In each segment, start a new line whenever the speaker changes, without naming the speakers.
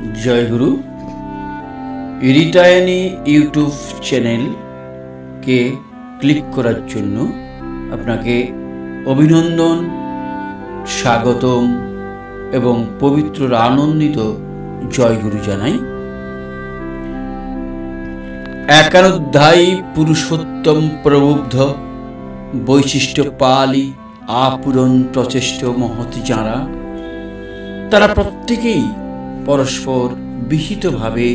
जय गुरु रीतायनी YouTube channel के click करार जोन्नो आपनाके अभिनंदन स्वागतम एवं पवित्र आनंदित जय गुरु जानाई। एकाध्यायी पुरुषोत्तम प्रबुद्ध वैशिष्ट्य पाली आपूरण प्रचेष्ट महती जारा तारा प्रत्येकेई परस्पर विहित भावे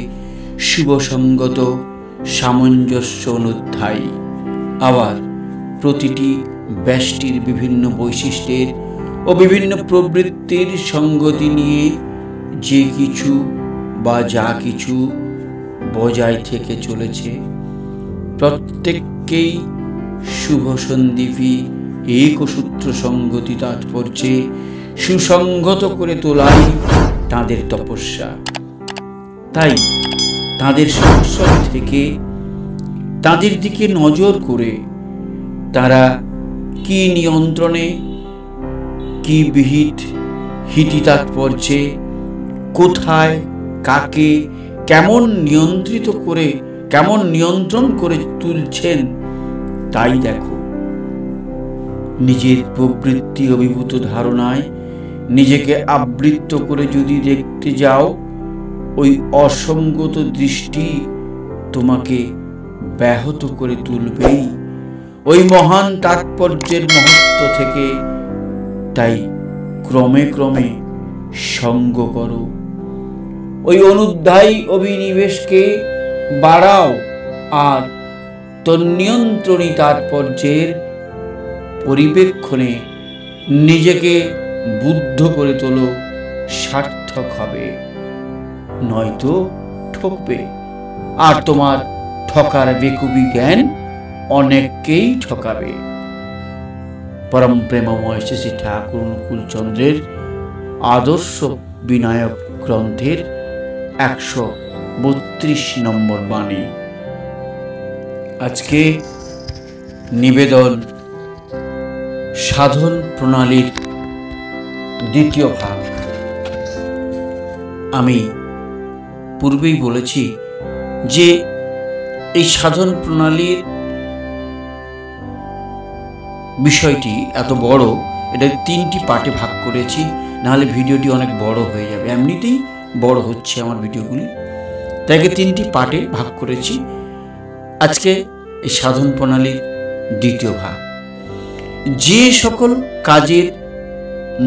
शुभसंगत सामंजस्य अनुध्यायी आबार प्रतिटी व्यष्टिर विभिन्न वैशिष्ट्येर और विभिन्न प्रवृत्तिर संगति निये जे किछु बा जा किछु बजाय थेके चलेछे प्रत्येककेई शुभ सन्दीपी एक सूत्र संगति तात्पर्ये सुसंगत करे तोलाई तादेर तपस्या। ताई तादेर संसद थेके तादेर दिके नजर करे तारा की नियंत्रणे की विहित हिति तात्पर्ये कोथाय काके केमन नियंत्रित करे केमन नियंत्रण करे तुलछेन ताई देखो। निजेर प्रवृत्ति अभिभूत धारणाय निजेके आवृत्त करे यदि देखते जाओ ओई असंगत दृष्टि तोमाके व्याहत करे तुलबेई ओई महान तात्पर्येर महत्व थेके। ताई क्रमे क्रमे संग करो ओई अनुध्यायी अभिनिवेशके बाड़ाओ आर तन्नियंत्रणी तात्पर्येर परिप्रेक्षणे निजेके बुद्ध करे तोलो सार्थक हबे नयतो ठकबे आर तोमार ठकार बेकुबी ज्ञान अनेककेई ठकाबे। परम प्रेममय श्री ठाकुर अनुकूल चंद्रेर आदर्श विनायक ग्रंथेर 132 नम्बर बाणी। आजके निवेदन साधन प्रणालीर द्वितीय भाग। आमी पूर्वेई बोलेछि जे এই সাধন প্রণালীর বিষয়টি এত বড় এটা তিনটি পার্টে ভাগ করেছি নাহলে ভিডিওটি অনেক বড় হয়ে যাবে। এমনিতেই বড় হচ্ছে আমার ভিডিওগুলি তাই তিনটি পার্টে ভাগ করেছি। আজকে এই সাধন প্রণালীর দ্বিতীয় ভাগ। যে সকল কাজের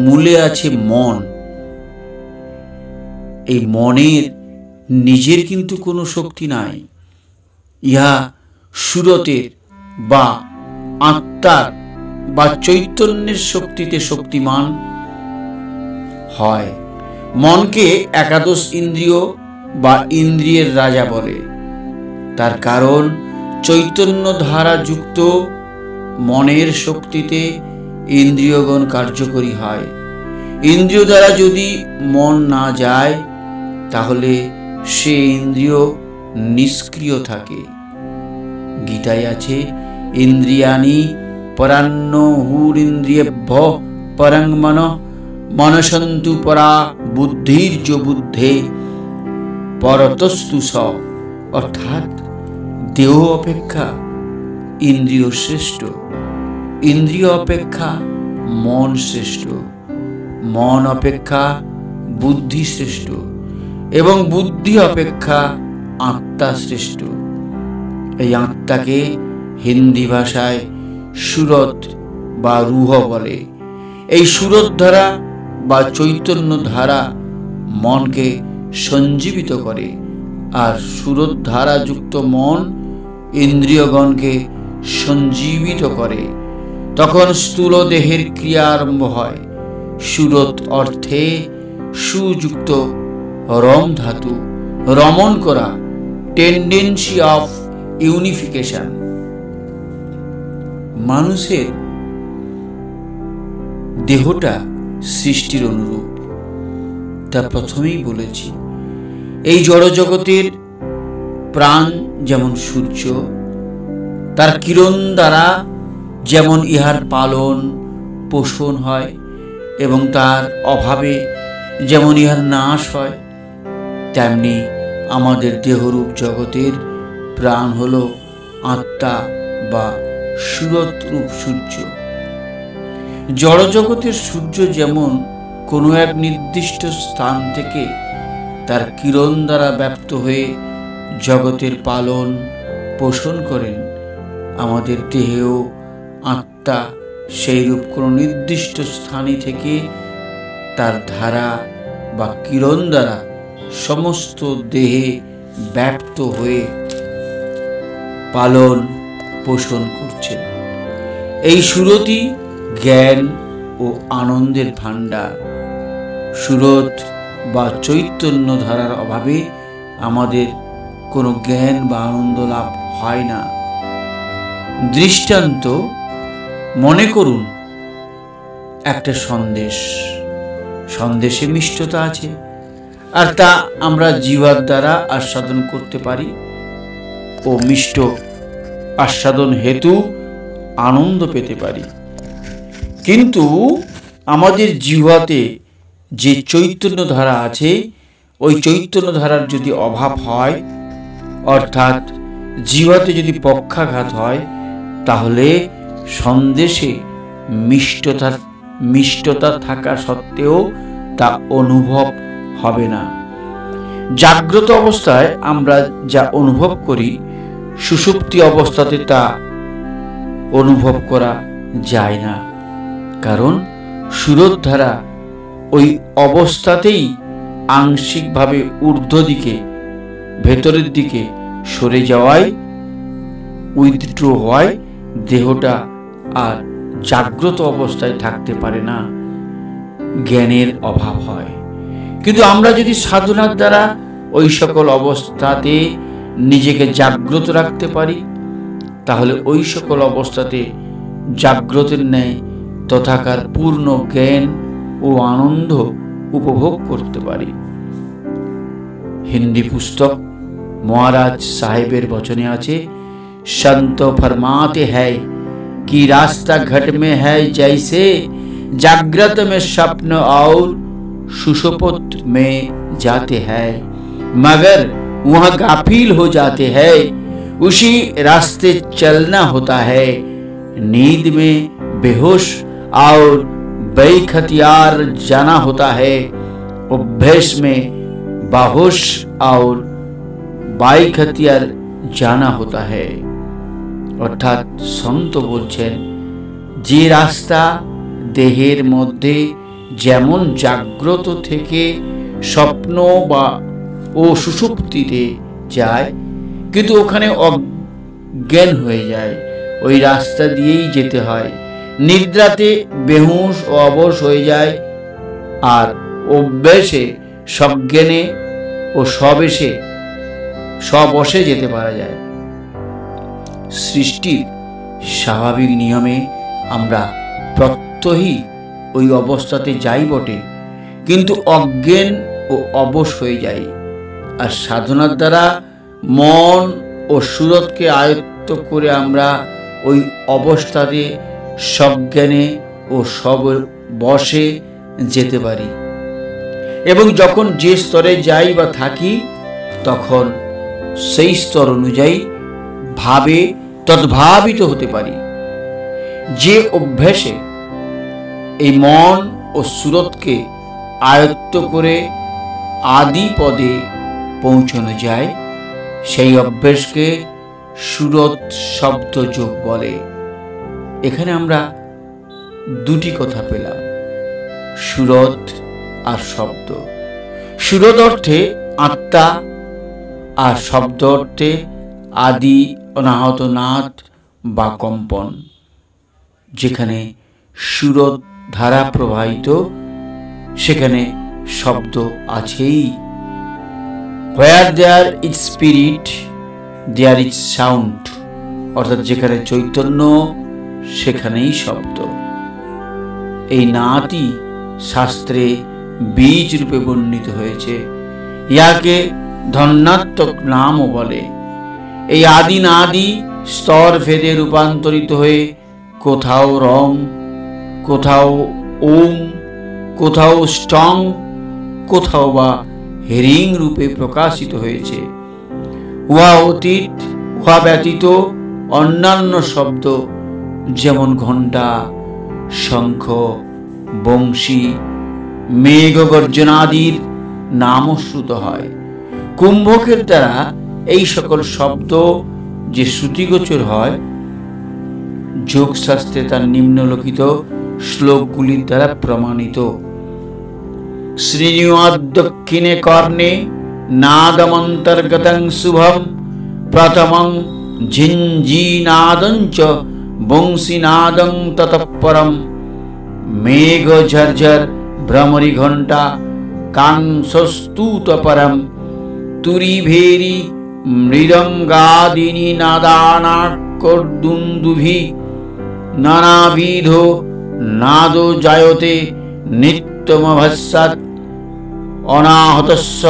মূলে আছে মন এই মনের নিজের কিন্তু কোনো শক্তি নাই। ইহা সুরতের বা আত্মার বা চৈতন্যের শক্তিতে শক্তিমান হয়। মনকে একাদশ ইন্দ্রিয় বা ইন্দ্রিয়ের রাজা বলে তার কারণ চৈতন্য ধারা যুক্ত মনের শক্তিতে ইন্দ্রিয়গণ কার্যকরী হয়। ইন্দ্রিয় দ্বারা যদি মন না যায় তাহলে সে ইন্দ্রিয় নিষ্ক্রিয় থাকে। গীতায় আছে ইন্দ্রিয়ানি পরান্নহুরিন্দ্রিয়েভ্য পরং মনঃ মনসন্তু পরা বুদ্ধির্য বুদ্ধে পরতস্তু স অর্থাৎ দেহ অপেক্ষা ইন্দ্রিয় শ্রেষ্ঠ ইন্দ্রিয় অপেক্ষা মন শ্রেষ্ঠ মন অপেক্ষা বুদ্ধি শ্রেষ্ঠ এবং বুদ্ধি অপেক্ষা আত্মা শ্রেষ্ঠ। এই আত্মাকে হিন্দি ভাষায় সুরত বা রূহ বলে। এই সুরত ধারা বা চৈতন্য ধারা মনকে সঞ্জীবিত করে আর সুরত ধারা যুক্ত মন ইন্দ্রিয়গণকে সঞ্জীবিত করে। তখন স্থূল দেহের ক্রিয়া আরম্ভ হয়। সুরত অর্থে সুযুক্ত রম ধাতু রমণ করা টেন্ডেন্সি অফ ইউনিফিকেশন। মানুষের দেহটা সৃষ্টির অনুরূপ তা প্রথমেই বলেছি। এই জড়জগতের প্রাণ যেমন সূর্য তার কিরণ দ্বারা যেমন ইহার পালন পোষণ হয় এবং তার অভাবে যেমন ইহার নাশ হয় তেমনি আমাদের দেহরূপ জগতের প্রাণ হল আত্মা বা সুরত রূপ সূর্য। জড়জগতের সূর্য যেমন কোনো এক নির্দিষ্ট স্থান থেকে তার কিরণ দ্বারা ব্যাপ্ত হয়ে জগতের পালন পোষণ করেন, আমাদের দেহেও আত্মা সেইরূপ কোনো নির্দিষ্ট স্থানে থেকে তার ধারা বা কিরণ দ্বারা সমস্ত দেহে ব্যাপ্ত হয়ে পালন পোষণ করছেন। এই সুরতই জ্ঞান ও আনন্দের ভাণ্ডার। সুরত বা চৈতন্য ধারার অভাবে আমাদের কোনো জ্ঞান বা আনন্দ লাভ হয় না। দৃষ্টান্ত, মনে করুন একটা সন্দেশে মিষ্টতা আছে, আর তা আমরা জিহ্বার দ্বারা আস্বাদন করতে পারি ও মিষ্ট আস্বাদন হেতু আনন্দ পেতে পারি। কিন্তু আমাদের জিহ্বাতে যে চৈতন্য ধারা আছে, ওই চৈতন্য ধারার যদি অভাব হয়, অর্থাৎ জিহ্বাতে যদি পক্ষাঘাত হয়, তাহলে সন্দেশে মিষ্টতা থাকা সত্ত্বেও তা অনুভব হবে না। জাগ্রত অবস্থায় আমরা যা অনুভব করি, সুষুপ্তি অবস্থাতে তা অনুভব করা যায় না, কারণ সুরত ধারা ওই অবস্থাতেই আংশিকভাবে ঊর্ধ্ব দিকে, ভেতরের দিকে সরে যাওয়ায়, উইথড্র হওয়ায় দেহটা আর জাগ্রত অবস্থায় থাকতে পারে না, জ্ঞানের অভাব হয়। কিন্তু আমরা যদি সাধনার দ্বারা ওই সকল অবস্থাতে নিজেকে জাগ্রত রাখতে পারি, তাহলে ওই সকল অবস্থাতে জাগ্রতের ন্যায় তথাকার পূর্ণ জ্ঞান ও আনন্দ উপভোগ করতে পারি। হিন্দি পুস্তক মহারাজ সাহেবের বচনে আছে, संत फरमाते हैं कि रास्ता घट में है जैसे जागृत में स्वप्न और सुषुप्त में जाते हैं, मगर वह गाफिल हो जाते हैं। उसी रास्ते चलना होता है। नींद में बेहोश और बेख्तियार जाना होता है, अभ्यास में बाहोश और बेख्तियार जाना होता है। অর্থাৎ সন্ত বলছেন, যে রাস্তা দেহের মধ্যে যেমন জাগ্রত থেকে স্বপ্ন বা ও সুষুপ্তিতে যায়, কিন্তু ওখানে অজ্ঞান হয়ে যায়, ওই রাস্তা দিয়েই যেতে হয়। নিদ্রাতে বেহুশ ও অবশ হয়ে যায়, আর অভ্যাসে সজ্ঞানে ও সবশে যেতে পারা যায়। সৃষ্টির স্বাভাবিক নিয়মে আমরা প্রত্যহই ওই অবস্থাতে যাই বটে, কিন্তু অজ্ঞান ও অবশ হয়ে যাই। আর সাধনার দ্বারা মন ও সুরতকে আয়ত্ত করে আমরা ওই অবস্থাতে সজ্ঞানে ও সবশে যেতে পারি, এবং যখন যে স্তরে যাই বা থাকি, তখন সেই স্তর অনুযায়ী ভাবে তদ্ভাবিত হতে পারি। যে অভ্যাসে এই মন ও সুরতকে আয়ত্ত করে আদি পদে পৌঁছানো যায়, সেই অভ্যাসকে সুরত শব্দ যোগ বলে। এখানে আমরা দুটি কথা পেলাম, সুরত আর শব্দ। সুরত অর্থে আত্মা, আর শব্দ অর্থে আদি অনাহত নাদ বা কম্পন। যেখানে সুরত ধারা প্রবাহিত, সেখানে শব্দ আছেই। Where there is spirit, there is sound, অর্থাৎ যেখানে চৈতন্য সেখানেই শব্দ। এই নাতি শাস্ত্রে বীজ রূপে বর্ণিত হয়েছে। ইয়াকে ধন্যাত্মক নামও বলে। এই আদি নাদি স্তর ভেদে রূপান্তরিত হয়ে কোথাও রং, কোথাও ওম, কোথাও স্টং, কোথাও বা হেরিং রূপে প্রকাশিত হয়েছে। উহা অতীত, উহা ব্যতীত অন্যান্য শব্দ যেমন ঘণ্টা, শঙ্খ, বংশী, মেঘ গর্জনাদির নামও শ্রুত হয়। কুম্ভকের দ্বারা এই সকল শব্দ যে শ্রুতিগোচর হয়, যোগশাস্ত্রে তার নিম্নলিখিত শ্লোকগুলির দ্বারা প্রমাণিত। শ্রীনিওদ্দক্ষিণে কর্ণে নাদমন্তর্গতং শুভম প্রথমং ঝিঞ্জিনাদঞ্চ বংশীনাদং ততঃ পরম মেঘ ঝরঝর ভ্রমরি ঘণ্টা কাংসস্তুত পরম তুরি ভেরি মৃদঙ্গাদিনী নাদানাকর্দুন্দুভি নানাবিধ নাদো জায়তে নিত্যমভস্যাৎ অনাহতস্য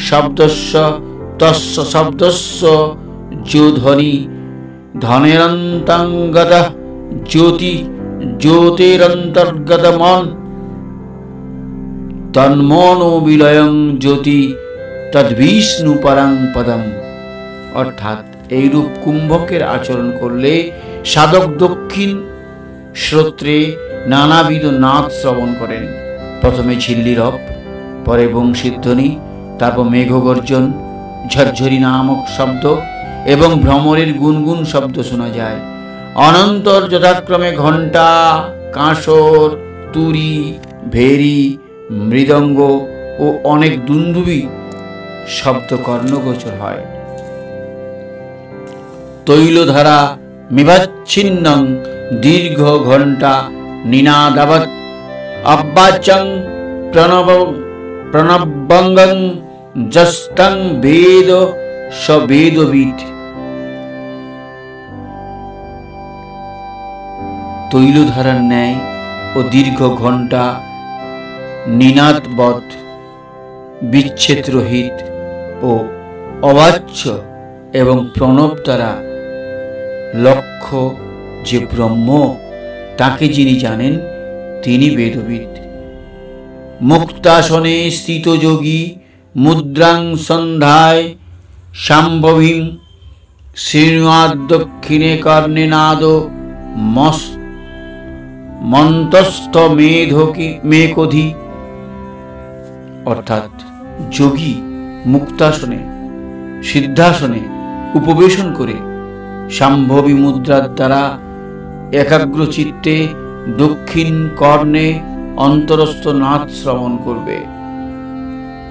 শব্দস্য তস্য শব্দস্য যোধ্বনি ধনেরন্তর্গত জ্যোতি জ্যোতিরন্তর্গত মন তন্মনো বিলয়ং জ্যোতি তদ্বিষ্ণু পরং পদম। অর্থাৎ এইরূপ কুম্ভকের আচরণ করলে সাধক দক্ষিণ শ্রোত্রে নানাবিধ নাদ শ্রবণ করেন। প্রথমে ঝিল্লিরব, পরে বংশীধ্বনি, তারপর মেঘগর্জন, ঝরঝরি নামক শব্দ এবং ভ্রমরের গুনগুন শব্দ শোনা যায়। অনন্তর যথাক্রমে ঘণ্টা, কাঁসর, তুরি, ভেরি, মৃদঙ্গ ও অনেক দুন্দুভি শব্দ কর্ণগোচর হয়। তৈলধারা মিবাচ্ছিন্নং দীর্ঘ ঘণ্টা নিনাদাবৎ অব্বাচং প্রণবঙ্গং যস্তং বেদ সবেদবিদ। তৈলধারার ন্যায় ও দীর্ঘ ঘণ্টা নিনাদবৎ বিচ্ছেদরহিত ও অবাচ্য এবং প্রণব দ্বারা লক্ষ্য যে ব্রহ্ম, তাকে যিনি জানেন তিনি বেদবিদ। মুক্তাসনে স্থিত যোগী মুদ্রাং সন্ধ্যায় শাম্ভবীম শ্রীনিওদ্দক্ষিণে কর্ণে নাদ মন্তস্থ মেকধি। অর্থাৎ যোগী মুক্তাসনে সিদ্ধাসনে উপবেশন করে শাম্ভবী মুদ্রার দ্বারা একাগ্র চিত্তে দক্ষিণ কর্ণে অন্তরস্থ নাদ শ্রবণ করবে।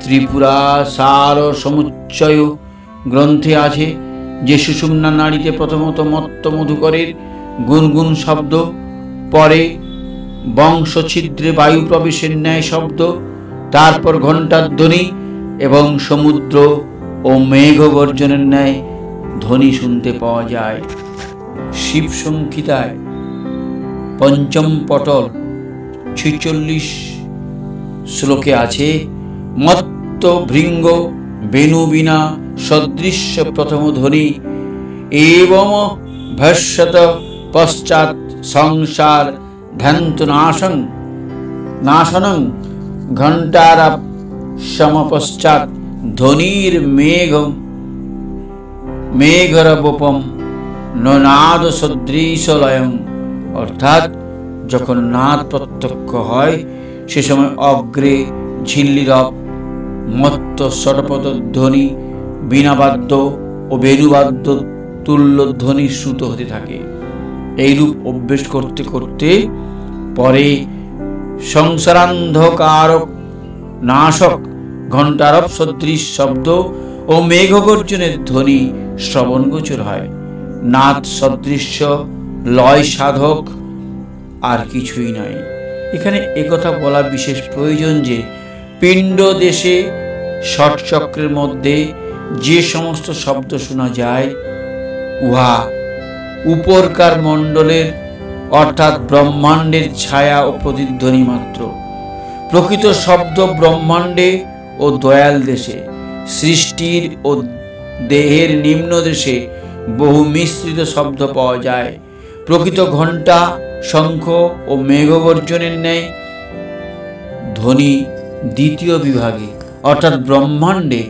ত্রিপুরা সার সমুচ্চয় গ্রন্থে আছে যে সুষুম্না নাড়িতে প্রথমত মত্ত মধুকরের গুনগুন শব্দ, পরে বংশছিদ্রে বায়ু প্রবেশের ন্যায় শব্দ, তারপর ঘণ্টার ধ্বনি এবং সমুদ্র ও মেঘ গর্জনের ন্যায় ধ্বনি শুনতে পাওয়া যায়। শিব সংহিতায় পঞ্চম পটল 46 শ্লোকে আছে মত্ত ভৃঙ্গ বেণুবীণা সদৃশ্য প্রথম ধ্বনি এবং ভস্যত পশ্চাৎ সংসার ধ্যান্ত নাশনং ঘণ্টারাপ সমপশ্চাৎ ধ্বনির মেঘরবপম নাদ সদৃশলয়ং। অর্থাৎ যখন নাদ প্রত্যক্ষ হয় সে সময় অগ্রে ঝিল্লিরব, মত্ত ষটপদ ধ্বনি, বীণাবাদ্য ও বেণুবাদ্য তুল্য ধ্বনি শ্রুত হতে থাকে। এইরূপ অভ্যেস করতে করতে পরে সংসারান্ধকারক নাশক ঘণ্টারব সদৃশ শব্দ ও মেঘগর্জনের ধ্বনি শ্রবণগোচর হয়। নাদ সদৃশ্য লয় সাধক আর কিছুই নয়। এখানে একথা বলা বিশেষ প্রয়োজন যে পিণ্ড দেশে ষটচক্রের মধ্যে যে সমস্ত শব্দ শোনা যায় উহা উপরকার মণ্ডলের অর্থাৎ ব্রহ্মাণ্ডের ছায়া ও প্রতিধ্বনি মাত্র। প্রকৃত শব্দ ব্রহ্মাণ্ডে ও দয়াল দেশে, সৃষ্টির ও দেহের নিম্ন দেশে বহু মিশ্রিত শব্দ পাওয়া যায়। প্রকৃত ঘণ্টা, শঙ্খ ও মেঘগর্জনের ন্যায় ধ্বনি দ্বিতীয় বিভাগে অর্থাৎ ব্রহ্মাণ্ডে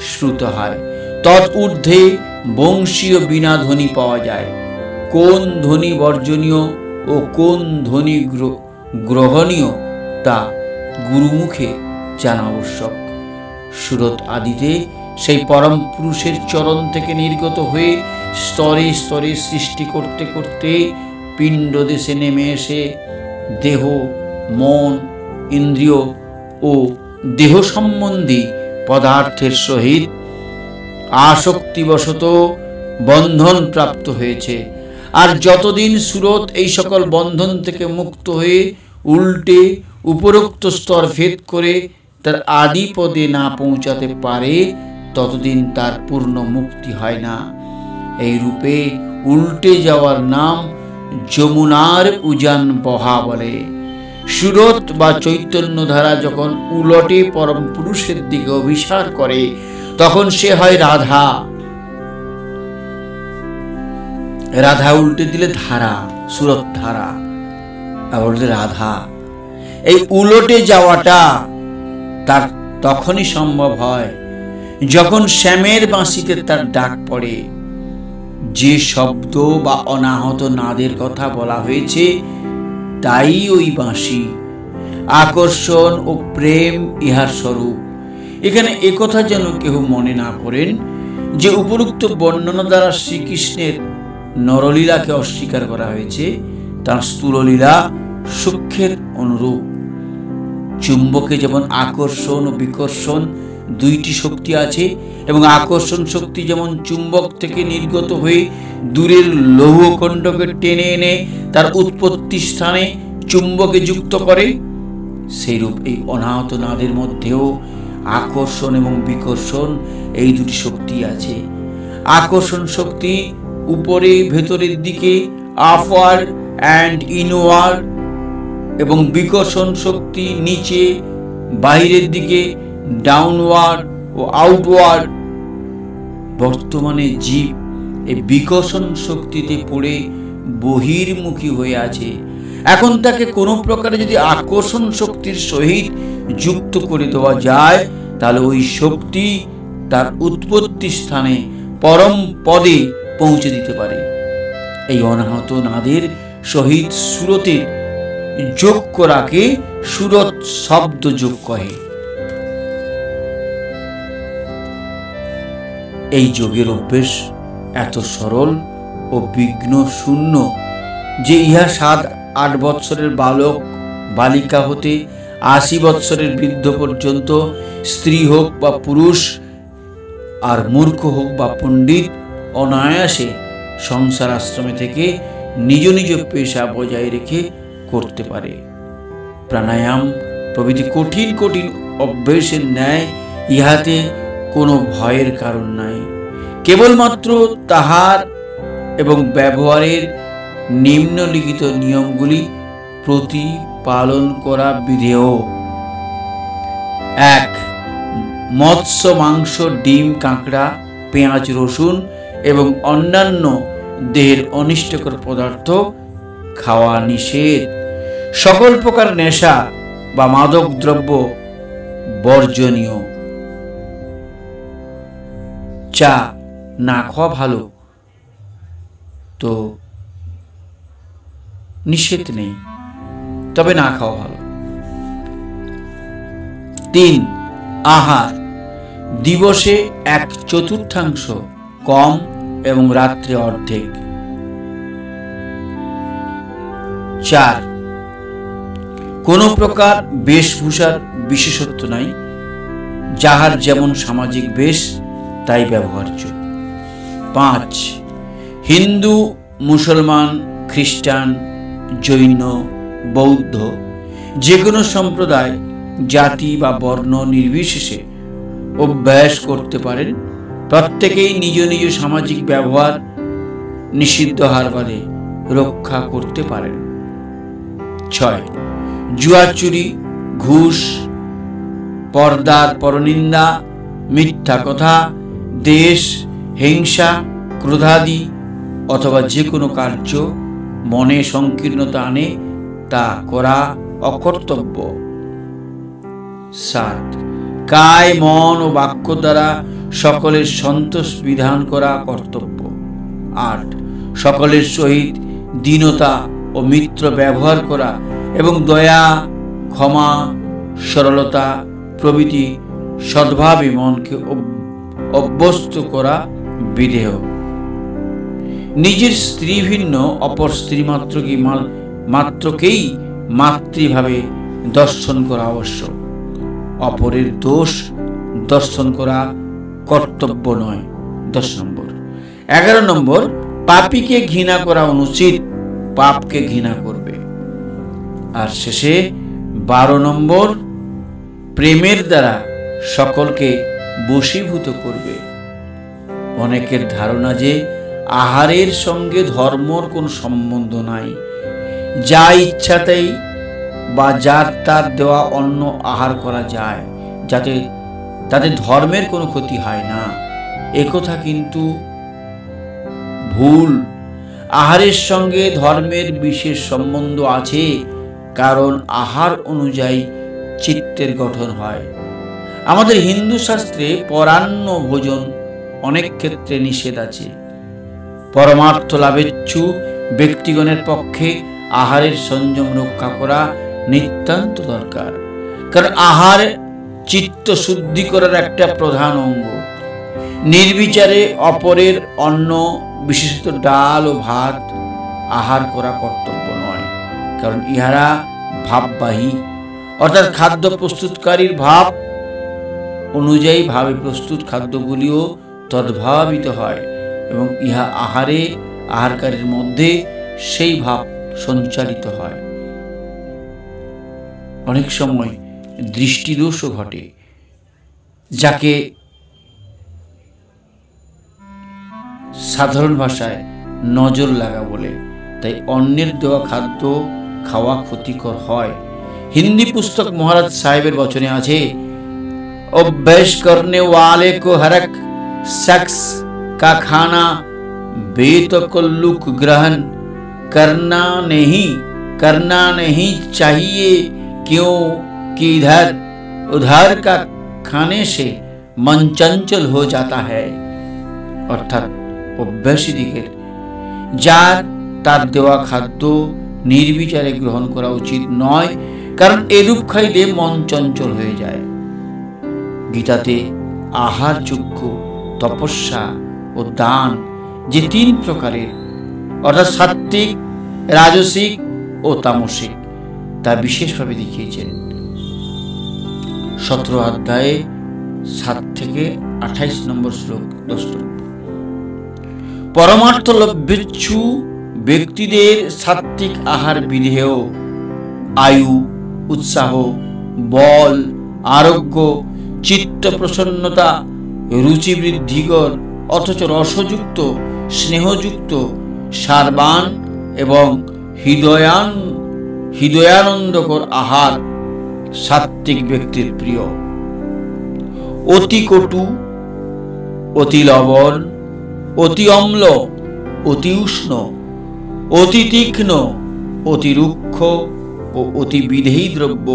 শ্রুত হয়। তৎ ঊর্ধ্বে বংশীয় বীণা ধ্বনি পাওয়া যায়। কোন ধ্বনি বর্জনীয় ও কোন ধ্বনি গ্রহণীয় তা গুরুমুখে জানা আবশ্যক। সুরত আদিতে সেই পরম পুরুষের চরণ থেকে নির্গত হয়ে স্তরে স্তরে সৃষ্টি করতে করতে পিণ্ড দেশে নেমে এসে দেহ, মন, ইন্দ্রিয় ও দেহ সম্বন্ধী পদার্থের সহিত আসক্তিবশত বন্ধন প্রাপ্ত হয়েছে। আর যতদিন সুরত এই সকল বন্ধন থেকে মুক্ত হয়ে উল্টে উপরোক্ত স্তর ভেদ করে তার আদি পদে না পৌঁছাতে পারে, ততদিন তার পূর্ণ মুক্তি হয় না। এই রূপে উল্টে যাওয়ার নাম যমুনার উজান বহা বলে। সুরত বা চৈতন্য ধারা যখন উলটে পরম পুরুষের দিকে অভিসার করে, তখন সে হয় রাধা। রাধা উল্টে দিলে ধারা, সুরত ধারা, আবার রাধা। এই উলটে যাওয়াটা তার তখনই সম্ভব হয় যখন শ্যামের বাঁশিতে তার ডাক পড়ে। যে শব্দ বা অনাহত নাদের কথা বলা হয়েছে তাই ওই বাঁশি। আকর্ষণ ও প্রেম ইহার স্বরূপ। এখানে একথা যেন কেহ মনে না করেন যে উপরোক্ত বর্ণনা দ্বারা শ্রীকৃষ্ণের নরলীলাকে অস্বীকার করা হয়েছে। তার স্থূললীলা সূক্ষ্মের অনুরূপ। চুম্বকে যেমন আকর্ষণ ও বিকর্ষণ দুইটি শক্তি আছে, এবং আকর্ষণ শক্তি যেমন চুম্বক থেকে নির্গত হয়ে দূরের লৌহখণ্ডকে টেনে এনে তার উৎপত্তি স্থানে চুম্বকে যুক্ত করে, সেইরূপ এই অনাহত নাদের মধ্যেও আকর্ষণ এবং বিকর্ষণ এই দুটি শক্তি আছে। আকর্ষণ শক্তি উপরে ভেতরের দিকে আপওয়ার্ড অ্যান্ড ইনওয়ার্ড, এবং বিকর্ষণ শক্তি নিচে বাইরের দিকে ডাউনওয়ার্ড ও আউটওয়ার্ড। বর্তমানে জীব এই বিকর্ষণ শক্তিতে পড়ে বহির্মুখী হয়ে আছে। এখন তাকে কোনো প্রকারে যদি আকর্ষণ শক্তির সহিত যুক্ত করে দেওয়া যায়, তাহলে ওই শক্তি তার উৎপত্তি স্থানে পরম পদে পৌঁছে দিতে পারে। এই অনাহত নাদের সহিত সুরতের যোগ করাকে সুরত শব্দ যোগ কহে। এই যোগের অভ্যেস এত সরল ও বিঘ্ন শূন্য যে ইহা 7-8 বৎসরের বালক বালিকা হতে 80 বৎসরের বৃদ্ধ পর্যন্ত, স্ত্রী হোক বা পুরুষ, আর মূর্খ হোক বা পণ্ডিত, অনায়াসে সংসার আশ্রমে থেকে নিজ নিজ পেশা বজায় রেখে করতে পারে। প্রাণায়াম প্রভৃতি কঠিন কঠিন অভ্যেসের ন্যায় ইহাতে কোনো ভয়ের কারণ নাই। কেবলমাত্র তাহার এবং ব্যবহারের নিম্নলিখিত নিয়মগুলি প্রতিপালন করা বিধেয়। 1. মৎস্য, মাংস, ডিম, কাঁকড়া, পেঁয়াজ, রসুন এবং অন্যান্য দেহের অনিষ্টকর পদার্থ খাওয়া নিষেধ। সকল প্রকার নেশা বা মাদক দ্রব্য বর্জনীয়। চা না খাওয়া ভালো, তো নিষেধ নেই, তবে না খাওয়া ভালো। 3. আহার দিবসে 1/4 কম এবং রাত্রে অর্ধেক। 4. কোন প্রকার বেশভূষার বিশেষত্ব নাই, যাহার যেমন সামাজিক বেশ তাই ব্যবহার্য। 5. হিন্দু, মুসলমান, খ্রিস্টান, জৈন, বৌদ্ধ যে কোনো সম্প্রদায়, জাতি বা বর্ণ নির্বিশেষে অভ্যাস করতে পারেন। প্রত্যেকেই নিজ নিজ সামাজিক ব্যবহার নিষিদ্ধ হার বাদে রক্ষা করতে পারেন। 6. জুয়াচুরি, ঘুষ, পর্দার পরনিন্দা, মিথ্যা কথা, দেশ, হিংসা, ক্রোধাদি অথবা যে কোনো কার্য মনে সংকীর্ণতা আনে তা করা অকর্তব্য। 7. কায় মন ও বাক্য দ্বারা সকলের সন্তোষ বিধান করা কর্তব্য। 8 সকলের সহিত দীনতা ও মিত্র ব্যবহার করা এবং দয়া, ক্ষমা, সরলতা প্রভৃতি সদ্ভাবে মনকে অভ্যস্ত করা বিধেয়। নিজের স্ত্রী ভিন্ন অপর স্ত্রী মাত্রকেই মাতৃভাবে দর্শন করা আবশ্যক। অপরের দোষ দর্শন করা কর্তব্য নয়। 10 নম্বর। 11 নম্বর, পাপীকে ঘৃণা করা অনুচিত, পাপকে ঘৃণা করবে। আর শেষে 12 নম্বর, প্রেমের দ্বারা সকলকে বশীভূত করবে। অনেকের ধারণা যে আহারের সঙ্গে ধর্মর কোনো সম্বন্ধ নাই, যা ইচ্ছাতেই বা যার তার দেওয়া অন্ন আহার করা যায়, যাতে তাতে ধর্মের কোনো ক্ষতি হয় না। একথা কিন্তু ভুল। আহারের সঙ্গে ধর্মের বিশেষ সম্বন্ধ আছে, কারণ আহার অনুযায়ী চিত্তের গঠন হয়। আমাদের হিন্দু শাস্ত্রে পরান্ন ভোজন অনেক ক্ষেত্রে নিষেধ আছে। পরমার্থ লাভেচ্ছু ব্যক্তিগণের পক্ষে আহারের সংযম রক্ষা করা নিতান্ত দরকার, কারণ আহার চিত্ত শুদ্ধি করার একটা প্রধান অঙ্গ। নির্বিচারে অপরের অন্ন, বিশেষত ডাল ও ভাত আহার করা কর্তব্য নয়, কারণ ইহারা ভাববাহী, অর্থাৎ খাদ্য প্রস্তুতকারীর ভাব অনুযায়ী ভাবে প্রস্তুত খাদ্যগুলিও তদ্ভাবিত হয় এবং ইহা আহারকারীর মধ্যে সেই ভাব সঞ্চারিত হয়। অনেক সময় দৃষ্টিদোষও ঘটে, যাকে সাধারণ ভাষায় নজর লাগা বলে। তাই অন্যের দেওয়া খাদ্য খাওয়া ক্ষতিকর হয়। হিন্দি পুস্তক মহারাজ সাহেবের বচনে আছে, অভ্যাস করনে ওয়ালে কো হরক শख्स का खाना बेतकल्लुक ग्रहण करना नहीं चाहिए, क्यों कि इधर उधर का खाने से मन चंचल हो जाता है। অর্থাৎ অভ্যাসী দিকের যার তার দেওয়া খাদ্য নির্বিচারে গ্রহণ করা উচিত নয়, কারণ এরূপ খাইলে মন চঞ্চল হয়ে যায়। গীতাতে আহারযোগ্য, তপস্যা ও দান যে 3 প্রকারের, অর্থাৎ সাত্ত্বিক, রাজসিক ও তামসিক, তা বিশেষভাবে দেখিয়েছেন। 17 অধ্যায়ে 7 থেকে 28 নম্বর শ্লোক 10 নম্বর। পরমার্থ লভ্যেচ্ছু ব্যক্তিদের সাত্ত্বিক আহার বিধেয়। আয়ু, উৎসাহ, বল, আরোগ্য, চিত্ত প্রসন্নতা, রুচি বৃদ্ধিকর অথচ রসযুক্ত, স্নেহযুক্ত, সারবান এবং হৃদয়ানন্দকর আহার সাত্ত্বিক ব্যক্তির প্রিয়। অতি কটু, অতি লবণ, অতি অম্ল, অতি উষ্ণ, অতি তীক্ষ্ণ, অতি রুক্ষ ও অতি বিধেয়ী দ্রব্য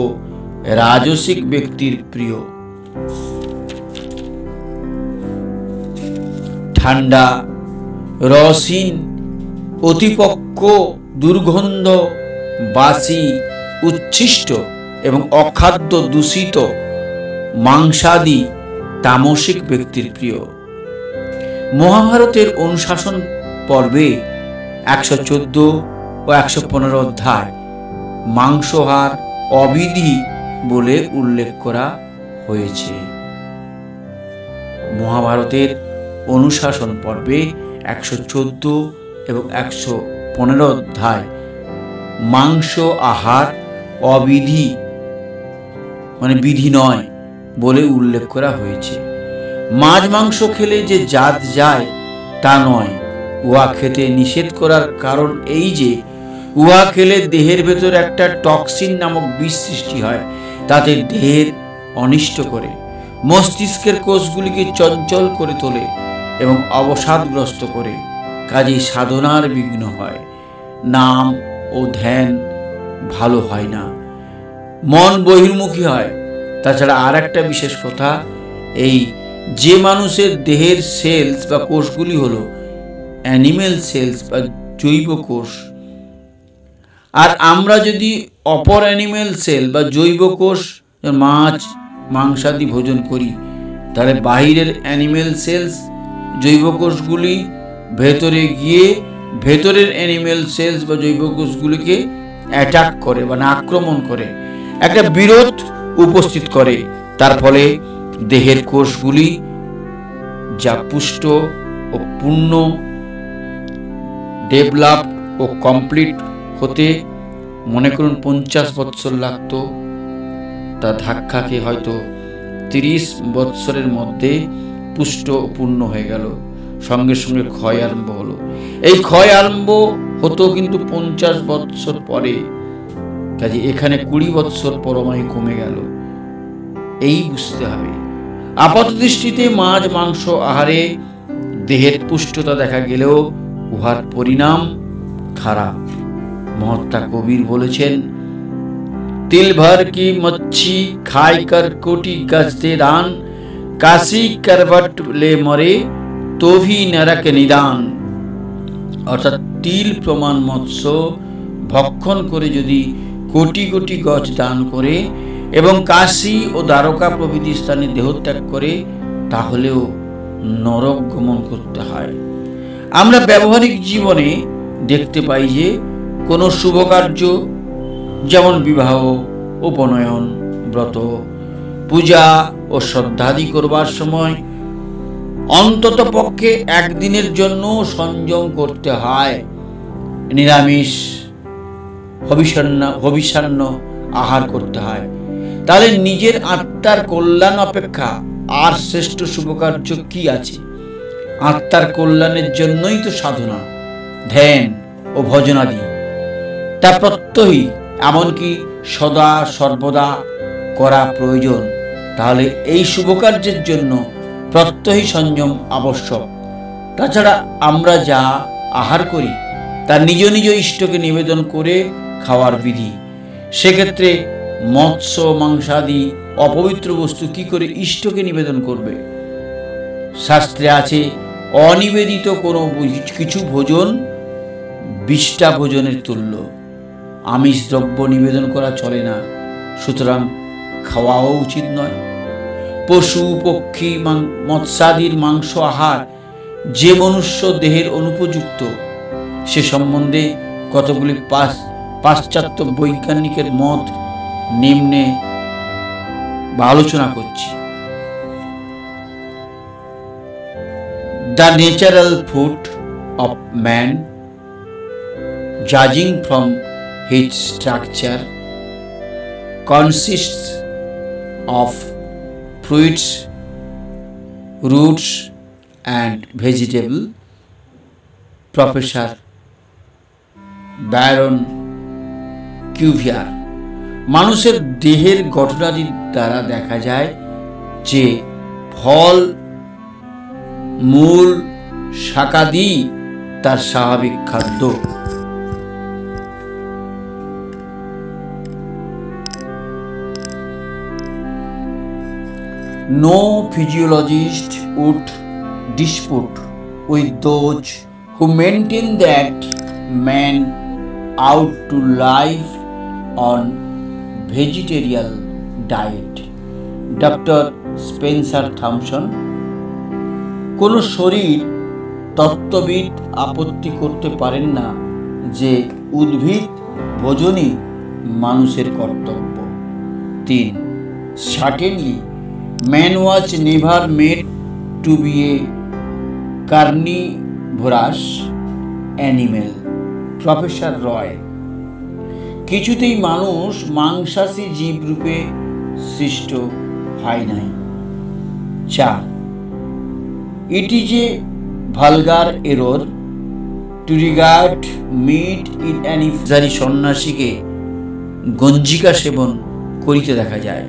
রাজসিক ব্যক্তির প্রিয়। ঠান্ডা, রসহীন, অতিপক্ক, দুর্গন্ধ, বাসি, উচ্ছিষ্ট এবং অখাদ্য দূষিত মাংসাদি তামসিক ব্যক্তির প্রিয়। মহাভারতের অনুশাসন পর্বে 114 ও 115 অধ্যায় মাংসাহার অবিধি বলে উল্লেখ করা হয়েছে। মহাভারতের অনুশাসন পর্বে 114 এবং 115 অধ্যায় মাংস আহার অবিধি মানে বিধি নয় বলে উল্লেখ করা হয়েছে। মাছ মাংস খেলে যে জাত যায় তা নয়, উহা খেতে নিষেধ করার কারণ এই যে উহা খেলে দেহের ভেতর একটা টক্সিন নামক বিষ সৃষ্টি হয়, তাতে দেহের অনিষ্ট করে, মস্তিষ্কের কোষগুলিকে চঞ্চল করে তোলে এবং অবসাদগ্রস্ত করে, কাজেই সাধনার বিঘ্ন হয়, নাম ও ধ্যান ভালো হয় না, মন বহির্মুখী হয়, তাছাড়া আর একটা বিশেষ কথা, এই যে মানুষের দেহের সেলস বা কোষগুলি হলো অ্যানিমেল সেলস বা জৈব কোষ, আর আমরা যদি অপর অ্যানিমেল সেল বা জৈব কোষ মাছ মাংসাদি ভোজন করি, তাহলে বাহিরের অ্যানিমেল সেলস জৈব কোষগুলি ভেতরে গিয়ে ভেতরের অ্যানিমেল সেলস বা জৈব কোষগুলিকে অ্যাটাক করে মানে আক্রমণ করে, একটা বিরোধ উপস্থিত করে। তার ফলে দেহের কোষগুলি যা পুষ্ট ও পূর্ণ ডেভেলপ ও কমপ্লিট হতে মনে করুন 50 বৎসর লাগতো, তা ধাক্কা খেয়ে হয়তো 30 বৎসরের মধ্যে পুষ্ট পূর্ণ হয়ে গেল, সঙ্গে সঙ্গে ক্ষয় আরম্ভ হলো। এই ক্ষয় আরম্ভ হতো কিন্তু 50 বৎসর পরে, কাজে এখানে 20 বৎসর পরমায়ু কমে গেল। এই বুঝতে হবে। আপাত দৃষ্টিতে মাছ মাংস আহারে দেহের পুষ্টতা দেখা গেলেও উহার পরিণাম খারাপ। মহাত্মা কবির বলেছেন, तिल भर की मच्छी खाई कर कोटि गज दे दान, काशी करवट ले मरे तो भी नरक निदान। অর্থাৎ তিল প্রমাণ মৎস্য ভক্ষণ করে যদি কোটি কোটি গজ দান করে এবং কাশী ও দ্বারকা প্রভৃতি স্থানে দেহত্যাগ করে, তাহলেও নরক গমন করতে হয়। আমরা ব্যবহারিক জীবনে দেখতে পাই যে কোনো শুভ কার্য যেমন বিবাহ, উপনয়ন, ব্রত, পূজা ও শ্রদ্ধাদি করবার সময় অন্তত পক্ষে একদিনের জন্য সংযম করতে হয়। নিরামিষ হবিষান্ন আহার করতে হয়। তাহলে নিজের আত্মার কল্যাণ অপেক্ষা আর শ্রেষ্ঠ শুভকার্য কি আছে? আত্মার কল্যাণের জন্যই তো সাধনা, ধ্যান ও ভজনাদি। তা প্রত্যহই এমনকি সদা সর্বদা করা প্রয়োজন। তাহলে এই শুভকার্যের জন্য প্রত্যহই সংযম আবশ্যক। তাছাড়া আমরা যা আহার করি তা নিজ নিজ ইষ্টকে নিবেদন করে খাওয়ার বিধি। সেক্ষেত্রে মৎস্য মাংসাদি অপবিত্র বস্তু কি করে ইষ্টকে নিবেদন করবে? শাস্ত্রে আছে, অনিবেদিত কোনো কিছু ভোজন বিষ্ঠা ভোজনের তুল্য। আমিষ দ্রব্য নিবেদন করা চলে না, সুতরাং খাওয়াও উচিত নয়। পশু পক্ষী মৎস্যাদির মাংস আহার যে মনুষ্য দেহের অনুপযুক্ত, সে সম্বন্ধে কতগুলি পাশ্চাত্য বৈজ্ঞানিকের মত নিম্নে বা আলোচনা করছি। The natural food of man, জাজিং from his structure, consists of fruits, roots and vegetables. Professor Baron Cuvier। মানুষের দেহের গঠনাদি দ্বারা দেখা যায় যে ফল, মূল, শাকাদি তার স্বাভাবিক খাদ্য। No physiologist would dispute with those who maintain that man ought to live on vegetarian diet. Dr. Spencer Thompson। কোনো শরীর তত্ত্ববিদ আপত্তি করতে পারেন না যে উদ্ভিদ ভোজনই মানুষের কর্তব্য। 3. Certainly man was never made to be a carnivorous animal. Professor Roy. কিছুতেই মানুষ মাংসাশী জীব রূপে সৃষ্ট হয় নাই। 4. It is a vulgar error to regard meat in any জারি সন্ন্যাসীকে গঞ্জিকা সেবন করিতে দেখা যায়।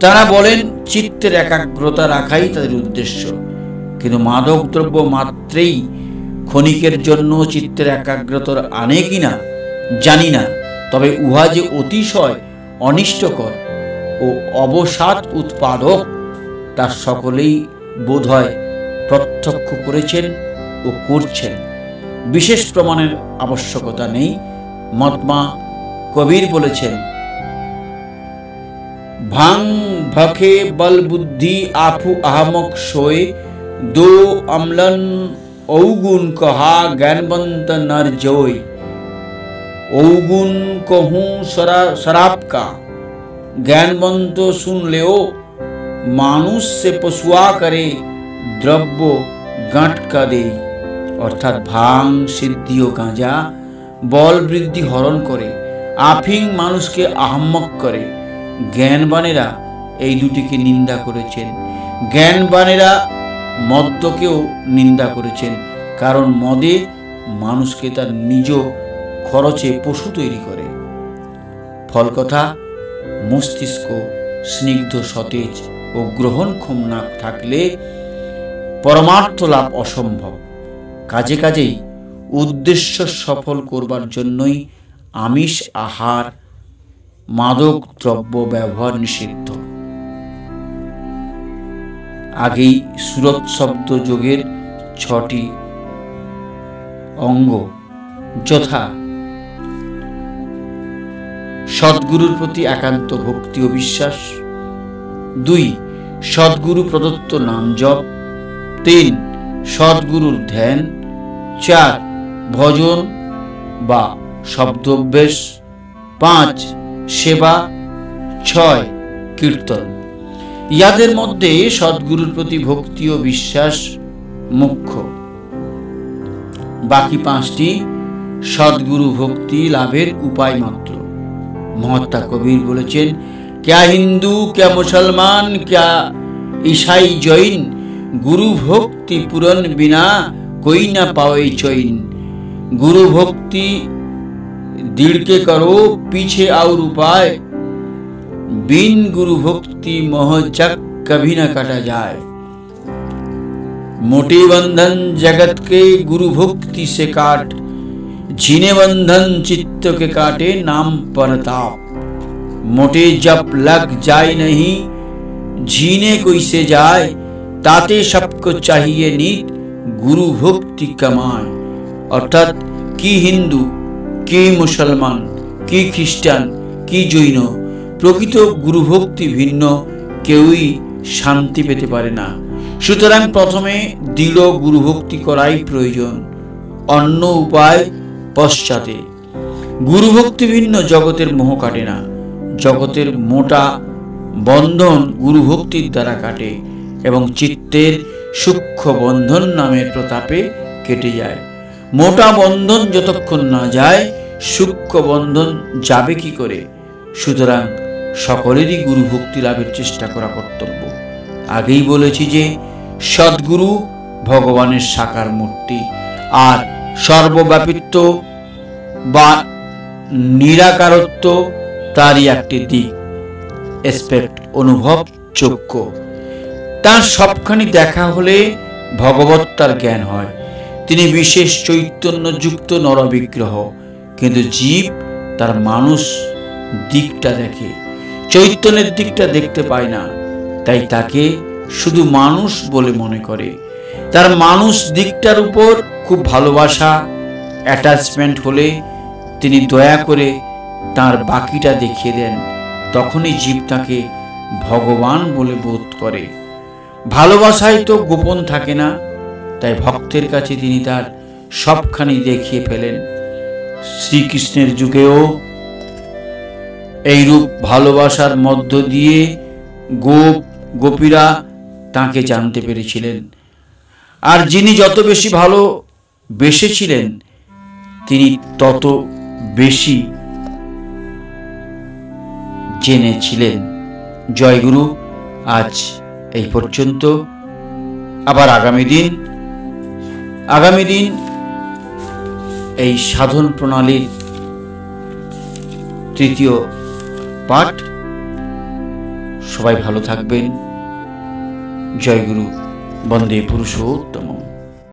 তারা বলেন চিত্তের একাগ্রতা রাখাই তাদের উদ্দেশ্য, কিন্তু মাদক দ্রব্য মাত্রেই ক্ষণিকের জন্য চিত্তের একাগ্রতা আনে কিনা জানি না, তবে উহা যে অতিশয় অনিষ্টকর ও অবসাদ উৎপাদক তার সকলেই বোধহয় প্রত্যক্ষ করেছেন ও করছেন। বিশেষ প্রমাণের আবশ্যকতা নেই। মহাত্মা কবির বলেছেন, ভাং ভকে বল বুদ্ধি আপু আহমক সোয়, দো অম্लन औगुण कहा ज्ञानवंत नर जोय। औगुण कहूं शराब का, ज्ञानवंत सुन ले ओ, मानुष से पशुआ करे द्रव्य गांठ का दे। অর্থাৎ ভাং, সিদ্ধি ও গাঁজা বল বৃদ্ধি হরণ করে, আফিং মানুষকে আহম্মক করে। জ্ঞানবানেরা এই দুটিকে নিন্দা করেছেন। জ্ঞানবানেরা মদ্যকেও নিন্দা করেছেন, কারণ মদে মানুষকে তার নিজ খরচে পশু তৈরি করে। ফলকথা, মস্তিষ্ক স্নিগ্ধ, সতেজ ও গ্রহণক্ষম না থাকলে পরমার্থ লাভ অসম্ভব। কাজে কাজেই উদ্দেশ্য সফল করবার জন্যই আমিষ আহার, মাদক দ্রব্য ব্যবহার নিষিদ্ধ। আগেই সুরত শব্দ যোগের 6টি অঙ্গ যথা সদ্গুরুর প্রতি একান্ত ভক্তি ও বিশ্বাস, 2 সদ্গুরু প্রদত্ত নাম জপ, 3 সদ্গুরুর ধ্যান, 4 ভজন বা শব্দভ্যাস, 5 সেবা, 6 কীর্তন। ইয়াদের মধ্যে সদ্গুরুর প্রতি ভক্তি ও বিশ্বাস মুখ্য। বাকি 5টি সদ্গুরু ভক্তি লাভের উপায় মাত্র। মহাত্মা কবির বলেছেন, क्या हिंदू क्या मुसलमान क्या ईसाई जैन, गुरु भक्ति पूरन बिना कोई ना पावे चैन। गुरु भक्ति दृढ़ के करो पीछे और उपाय, बिन गुरु भक्ति मोह चक कभी न काटा जाए। मोटे बंधन जगत के गुरु भक्ति से काट, जीने बंधन चित्त के काटे नाम परताप। मोटे जब लग जाए नहीं जीने कोई से जाए, ताते सबको चाहिए नीत गुरु भक्ति कमाए। अर्थात की हिंदू, की मुसलमान, की ख्रिस्टान, की जैन, प्रकृत गुरु भक्ति भिन्न केउई शांति पेते पारे ना। सुतरां प्रथमे दृढ़ गुरु भक्ति कराई प्रयोजन, अन्य उपाय पश्चाते। गुरु भक्ति भिन्न जगतेर मोह काटे ना। जगतेर मोटा बंधन गुरु भक्तिर द्वारा काटे एवं चित्तेर सूक्ष्म बंधन नामेर प्रतापे केटे जाए। मोटा बंधन যতক্ষণ ना जाए सूक्ष्म बंधन जाबे कि करे। सुतरां सकलेरই गुरु भक्ति लाभेर चेष्टा करा कर्तव्य। আগেই বলেছি যে সদ্গুরু ভগবানের সাকার মূর্তি আর সর্বব্যাপিত্ব বা নিরাকারত্ব তারই একটি দিক, এসপেক্ট, অনুভব যোগ্য। তার সবখানি দেখা হলে ভগবত্তার জ্ঞান হয়। তিনি বিশেষ চৈতন্য যুক্ত নরবিগ্রহ, কিন্তু জীব তার মানুষ দিকটা দেখে, চৈতন্যের দিকটা দেখতে পায় না। তাই তাকে শুধু মানুষ বলে মনে করে। তার মানুষ দিকটার উপর খুব ভালোবাসা, অ্যাটাচমেন্ট হলে তিনি দয়া করে তার বাকিটা দেখিয়ে দেন। তখনই জীব তাকে ভগবান বলে বোধ করে। ভালোবাসায় তো গোপন থাকে না, তাই ভক্তের কাছে তিনি তার সবখানি দেখিয়ে ফেলেন। শ্রীকৃষ্ণের যুগেও এইরূপ ভালোবাসার মধ্য দিয়ে গোপীরা তাকে জানতে পেরেছিলেন। আর যিনি যত বেশি ভালোবেসেছিলেন তিনি তত বেশি জেনেছিলেন। জয় গুরু। আজ এই পর্যন্ত। আবার আগামী দিন এই সাধন প্রণালীর 3য় পাঠ। সবাই ভালো থাকবেন। জয় গুরু। বন্দে পুরুষোত্তম।